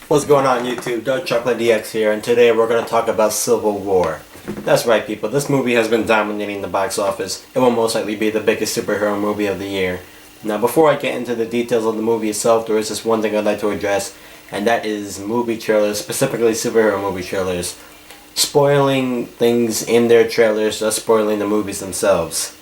What's going on YouTube? Dark Chocolate DX here, and today we're going to talk about Civil War. That's right people, this movie has been dominating the box office. It will most likely be the biggest superhero movie of the year. Now before I get into the details of the movie itself, there is just one thing I'd like to address, and that is movie trailers, specifically superhero movie trailers. Spoiling things in their trailers, just spoiling the movies themselves.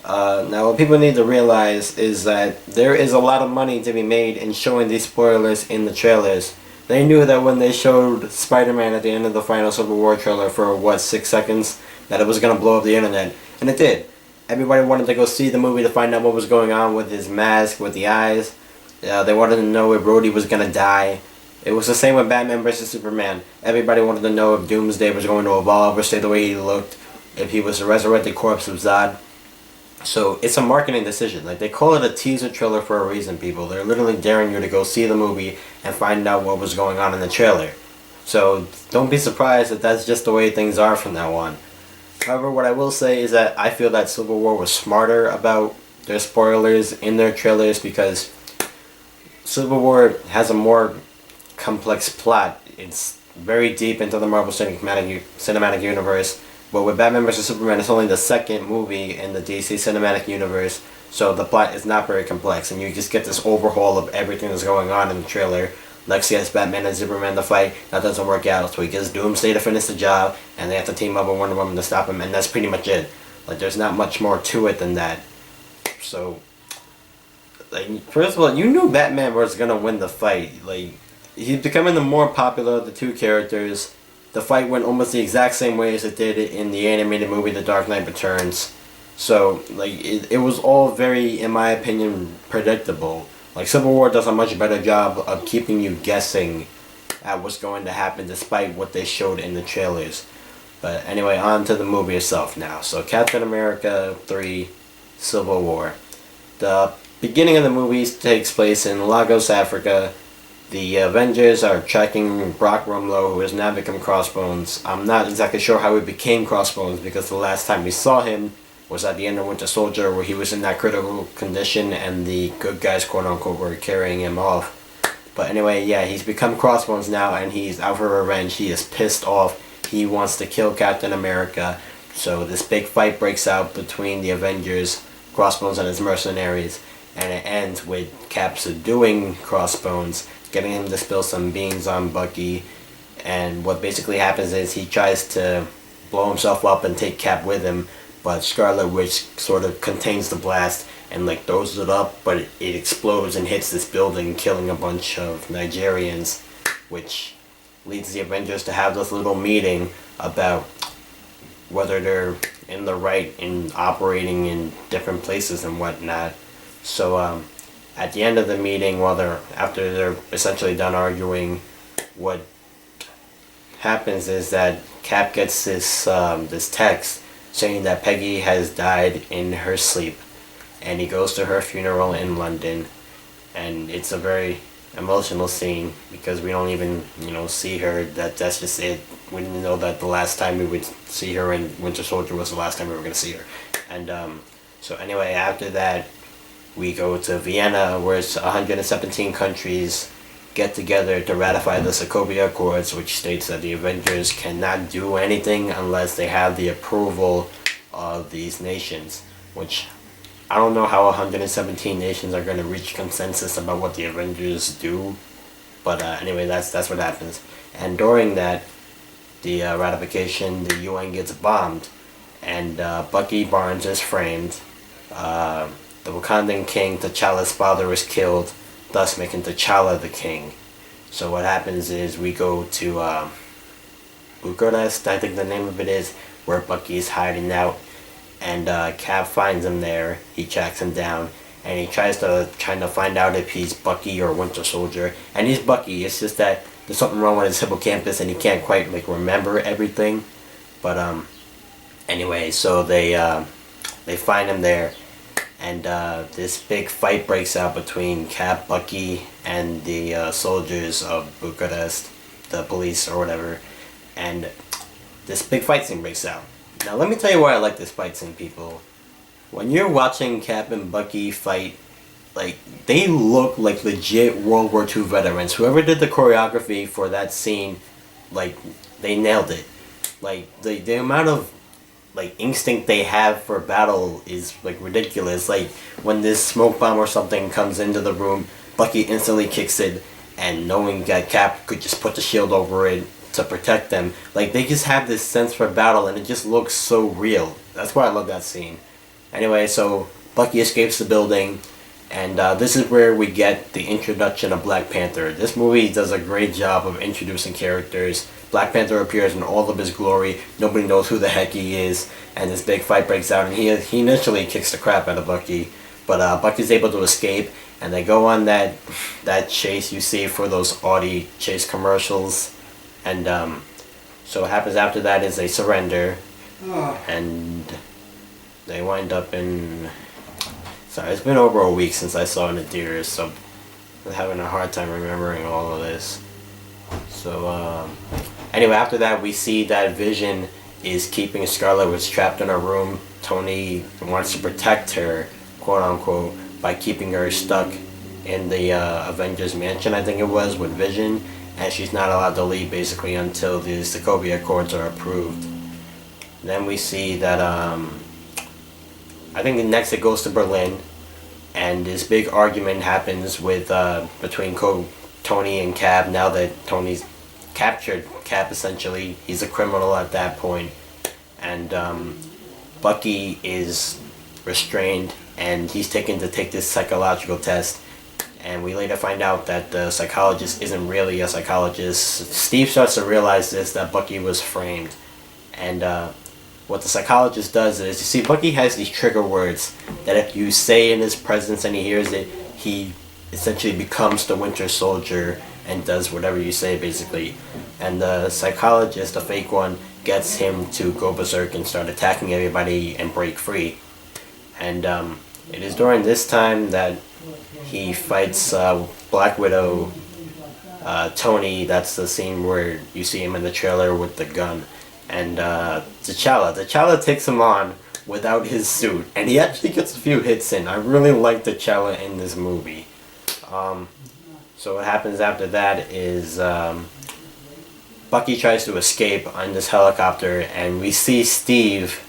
Now what people need to realize is that there is a lot of money to be made in showing these spoilers in the trailers. They knew that when they showed Spider-Man at the end of the final Civil War trailer for, 6 seconds, that it was going to blow up the internet. And it did. Everybody wanted to go see the movie to find out what was going on with his mask, with the eyes. They wanted to know if Rhodey was going to die. It was the same with Batman vs. Superman. Everybody wanted to know if Doomsday was going to evolve or stay the way he looked, if he was the resurrected corpse of Zod. So it's a marketing decision. Like, they call it a teaser trailer for a reason, people. They're literally daring you to go see the movie and find out what was going on in the trailer. So don't be surprised that that's just the way things are from now on. However, what I will say is that I feel that Civil War was smarter about their spoilers in their trailers, because Civil War has a more complex plot. It's very deep into the Marvel Cinematic Universe. But with Batman vs. Superman, it's only the second movie in the DC Cinematic Universe, so the plot is not very complex, and you just get this overhaul of everything that's going on in the trailer. Lex gets Batman and Superman to fight, that doesn't work out, so he gets Doomsday to finish the job, and they have to team up with Wonder Woman to stop him, and that's pretty much it. Like, there's not much more to it than that. So, like, first of all, you knew Batman was gonna win the fight. Like, he's becoming the more popular of the two characters. The fight went almost the exact same way as it did in the animated movie The Dark Knight Returns. So, like, it was all very, in my opinion, predictable. Like, Civil War does a much better job of keeping you guessing at what's going to happen despite what they showed in the trailers. But anyway, on to the movie itself now. So, Captain America 3 Civil War. The beginning of the movie takes place in Lagos, Africa. The Avengers are tracking Brock Rumlow, who has now become Crossbones. I'm not exactly sure how he became Crossbones, because the last time we saw him was at the end of Winter Soldier, where he was in that critical condition and the good guys, quote-unquote, were carrying him off. But anyway, yeah, he's become Crossbones now, and he's out for revenge. He is pissed off. He wants to kill Captain America. So this big fight breaks out between the Avengers, Crossbones, and his mercenaries. And it ends with Cap subduing Crossbones, getting him to spill some beans on Bucky, and what basically happens is he tries to blow himself up and take Cap with him, but Scarlet Witch sort of contains the blast and like throws it up, but it explodes and hits this building, killing a bunch of Nigerians, which leads the Avengers to have this little meeting about whether they're in the right in operating in different places and whatnot. So at the end of the meeting, after they're essentially done arguing, what happens is that Cap gets this text saying that Peggy has died in her sleep, and he goes to her funeral in London, and it's a very emotional scene because we don't even see her. That's just it. We didn't know that the last time we would see her in Winter Soldier was the last time we were going to see her, and so anyway, after that, we go to Vienna, where it's 117 countries get together to ratify the Sokovia Accords, which states that the Avengers cannot do anything unless they have the approval of these nations, which I don't know how 117 nations are going to reach consensus about what the Avengers do, but anyway, that's what happens. And during that, the ratification, the UN gets bombed, and Bucky Barnes is framed. The Wakandan king, T'Challa's father, is killed, thus making T'Challa the king. So what happens is we go to Bucharest, I think the name of it is, where Bucky's hiding out, and Cap finds him there. He tracks him down, and he tries to find out if he's Bucky or Winter Soldier, and he's Bucky. It's just that there's something wrong with his hippocampus, and he can't quite remember everything. But anyway, so they find him there. And this big fight breaks out between Cap, Bucky, and the soldiers of Bucharest, the police or whatever. And this big fight scene breaks out. Now let me tell you why I like this fight scene, people. When you're watching Cap and Bucky fight, like they look like legit World War II veterans. Whoever did the choreography for that scene, like they nailed it. Like the amount of like instinct they have for battle is like ridiculous. Like when this smoke bomb or something comes into the room, Bucky instantly kicks it, and knowing that Cap could just put the shield over it to protect them, like they just have this sense for battle, and it just looks so real. That's why I love that scene. Anyway, so Bucky escapes the building, and this is where we get the introduction of Black Panther. This movie does a great job of introducing characters. Black Panther appears in all of his glory. Nobody knows who the heck he is, and this big fight breaks out, and he initially kicks the crap out of Bucky, but Bucky's able to escape, and they go on that chase you see for those Audi chase commercials, and so what happens after that is they surrender, and they wind up in... Sorry, it's been over a week since I saw it in the theaters, so I'm having a hard time remembering all of this. So, anyway, after that, we see that Vision is keeping Scarlet Witch trapped in a room. Tony wants to protect her, quote unquote, by keeping her stuck in the Avengers Mansion, I think it was, with Vision, and she's not allowed to leave basically until the Sokovia Accords are approved. Then we see that, I think next it goes to Berlin, and this big argument happens with between Tony and Cap. Now that Tony's captured Cap, essentially, he's a criminal at that point, and Bucky is restrained, and he's taken to take this psychological test. And we later find out that the psychologist isn't really a psychologist. Steve starts to realize this, that Bucky was framed, and what the psychologist does is, you see, Bucky has these trigger words that if you say in his presence and he hears it, he essentially becomes the Winter Soldier and does whatever you say, basically. And the psychologist, the fake one, gets him to go berserk and start attacking everybody and break free. And it is during this time that he fights Black Widow, Tony. That's the scene where you see him in the trailer with the gun. And T'Challa takes him on without his suit, and he actually gets a few hits in. I really like T'Challa in this movie. So what happens after that is Bucky tries to escape on this helicopter, and we see Steve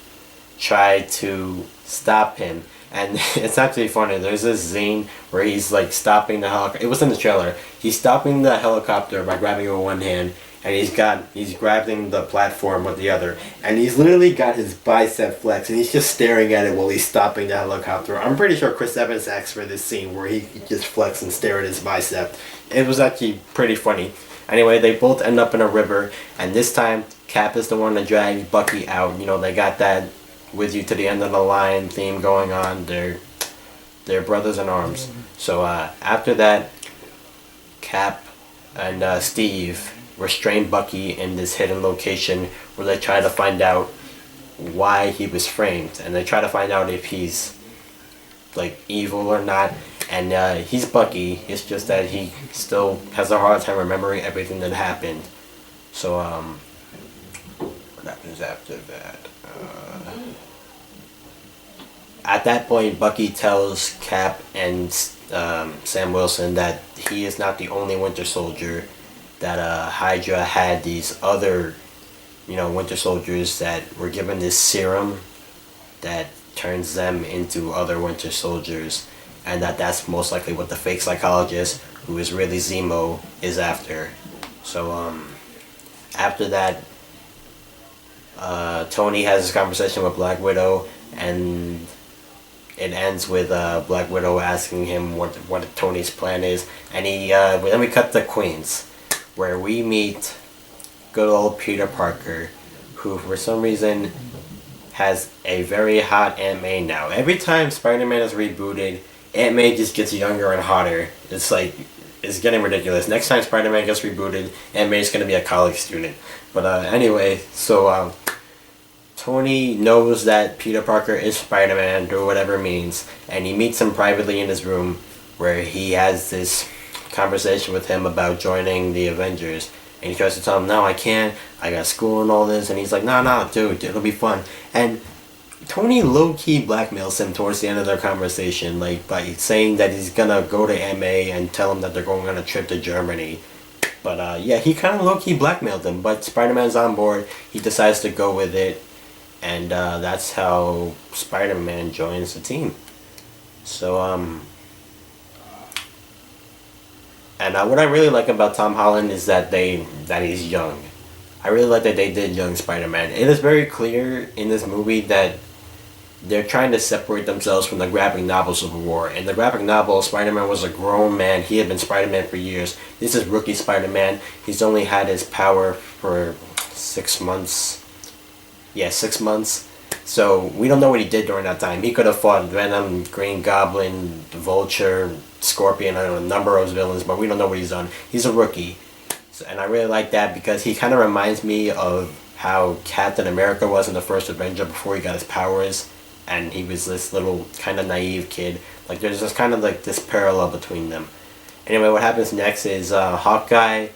try to stop him. And it's actually funny, there's this scene where he's like stopping the helicopter. It was in the trailer. He's stopping the helicopter by grabbing it with one hand, and he's grabbing the platform with the other, and he's literally got his bicep flexed, and he's just staring at it while he's stopping the helicopter. I'm pretty sure Chris Evans asked for this scene where he could just flex and stare at his bicep. It was actually pretty funny. Anyway, they both end up in a river, and this time Cap is the one that drags Bucky out. You know, they got that with you to the end of the line theme going on. They're brothers in arms. So after that, Cap and Steve restrain Bucky in this hidden location where they try to find out why he was framed, and they try to find out if he's like evil or not. And he's Bucky. It's just that he still has a hard time remembering everything that happened. So what happens after that? At that point, Bucky tells Cap and Sam Wilson that he is not the only Winter Soldier, that Hydra had these other, Winter Soldiers that were given this serum that turns them into other Winter Soldiers, and that's most likely what the fake psychologist, who is really Zemo, is after. So after that, Tony has this conversation with Black Widow, and it ends with Black Widow asking him what Tony's plan is, and then we cut to Queens, where we meet good old Peter Parker, who for some reason has a very hot Aunt May now. Every time Spider-Man is rebooted, Aunt May just gets younger and hotter. It's getting ridiculous. Next time Spider-Man gets rebooted, Aunt May's going to be a college student. But anyway, so Tony knows that Peter Parker is Spider-Man, or whatever it means, and he meets him privately in his room, where he has this conversation with him about joining the Avengers, and he tries to tell him, no, I can't, I got school and all this, and he's like, no, dude, it'll be fun. And Tony low-key blackmails him towards the end of their conversation, like by saying that he's gonna go to MA and tell him that they're going on a trip to Germany. But yeah, he kind of low-key blackmailed him. But Spider-Man's on board. He decides to go with it, and that's how Spider-Man joins the team. So and what I really like about Tom Holland is that he's young. I really like that they did young Spider-Man. It is very clear in this movie that they're trying to separate themselves from the graphic novel Civil War. In the graphic novel, Spider-Man was a grown man. He had been Spider-Man for years. This is rookie Spider-Man. He's only had his power for 6 months. Yeah, 6 months. So we don't know what he did during that time. He could have fought Venom, Green Goblin, Vulture, Scorpion, I don't know, a number of villains, but we don't know what he's done. He's a rookie. So, and I really like that because he kind of reminds me of how Captain America was in the first Avenger before he got his powers, and he was this little kind of naive kid. Like there's just kind of like this parallel between them. Anyway, what happens next is Hawkeye.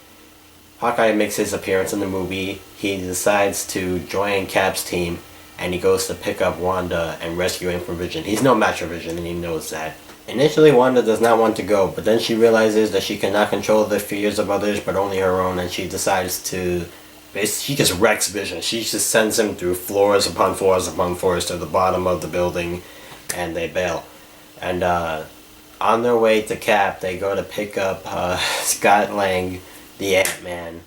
Hawkeye makes his appearance in the movie. He decides to join Cap's team, and he goes to pick up Wanda and rescue him from Vision. He's no match for Vision, and he knows that. Initially, Wanda does not want to go, but then she realizes that she cannot control the fears of others, but only her own, and she decides to... She just wrecks Vision. She just sends him through floors upon floors upon floors to the bottom of the building, and they bail. And on their way to Cap, they go to pick up Scott Lang, the Ant-Man,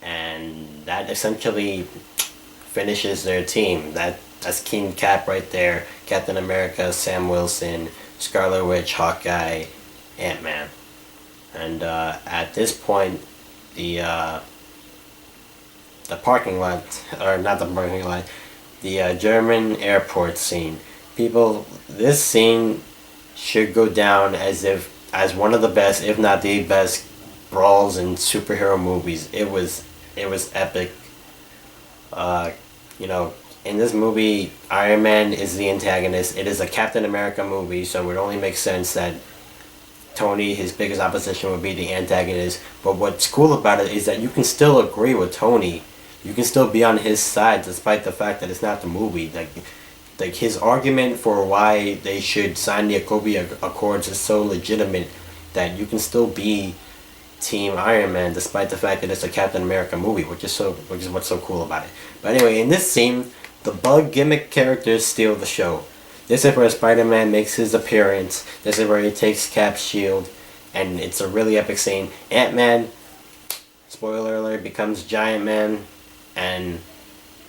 and that essentially finishes their team. That's King Cap right there. Captain America, Sam Wilson, Scarlet Witch, Hawkeye, Ant-Man. And at this point, the parking lot, or not the parking lot, the German airport scene. People, this scene should go down as one of the best, if not the best, brawls in superhero movies. It was epic. You know, in this movie, Iron Man is the antagonist. It is a Captain America movie, so it would only make sense that Tony, his biggest opposition, would be the antagonist. But what's cool about it is that you can still agree with Tony. You can still be on his side despite the fact that it's not the movie. Like his argument for why they should sign the Sokovia Accords is so legitimate that you can still be Team Iron Man despite the fact that it's a Captain America movie, which is what's so cool about it. But anyway, in this scene, the bug gimmick characters steal the show. This is where Spider-Man makes his appearance. This is where he takes Cap's shield, and it's a really epic scene. Ant-Man, spoiler alert, becomes Giant Man, and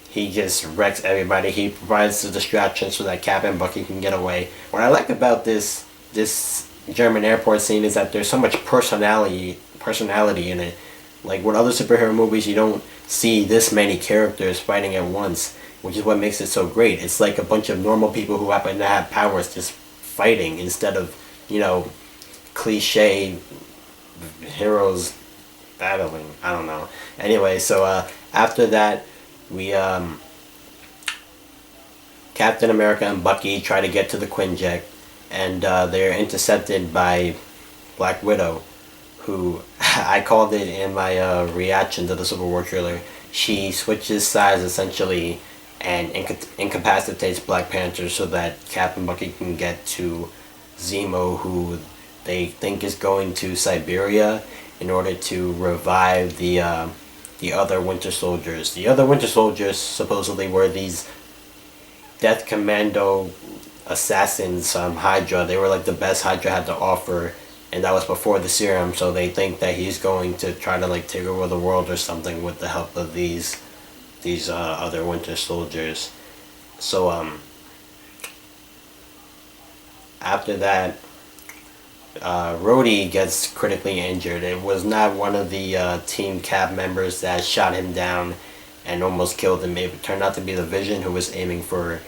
he just wrecks everybody. He provides the distraction so that Cap and Bucky can get away. What I like about this German airport scene is that there's so much personality in it. Like with other superhero movies, you don't see this many characters fighting at once, which is what makes it so great. It's like a bunch of normal people who happen to have powers just fighting instead of, you know, cliche heroes battling. I don't know. Anyway, so after that, we Captain America and Bucky try to get to the Quinjet, and they're intercepted by Black Widow, who I called it in my reaction to the Civil War trailer. She switches sides essentially and incapacitates Black Panther so that Cap and Bucky can get to Zemo, who they think is going to Siberia in order to revive the other Winter Soldiers. The other Winter Soldiers supposedly were these Death Commando assassins, Hydra. They were like the best Hydra had to offer, and that was before the serum, so they think that he's going to try to like take over the world or something with the help of these other Winter Soldiers. So after that, Rhodey gets critically injured. It was not one of the Team Cap members that shot him down and almost killed him. It turned out to be the Vision, who was aiming for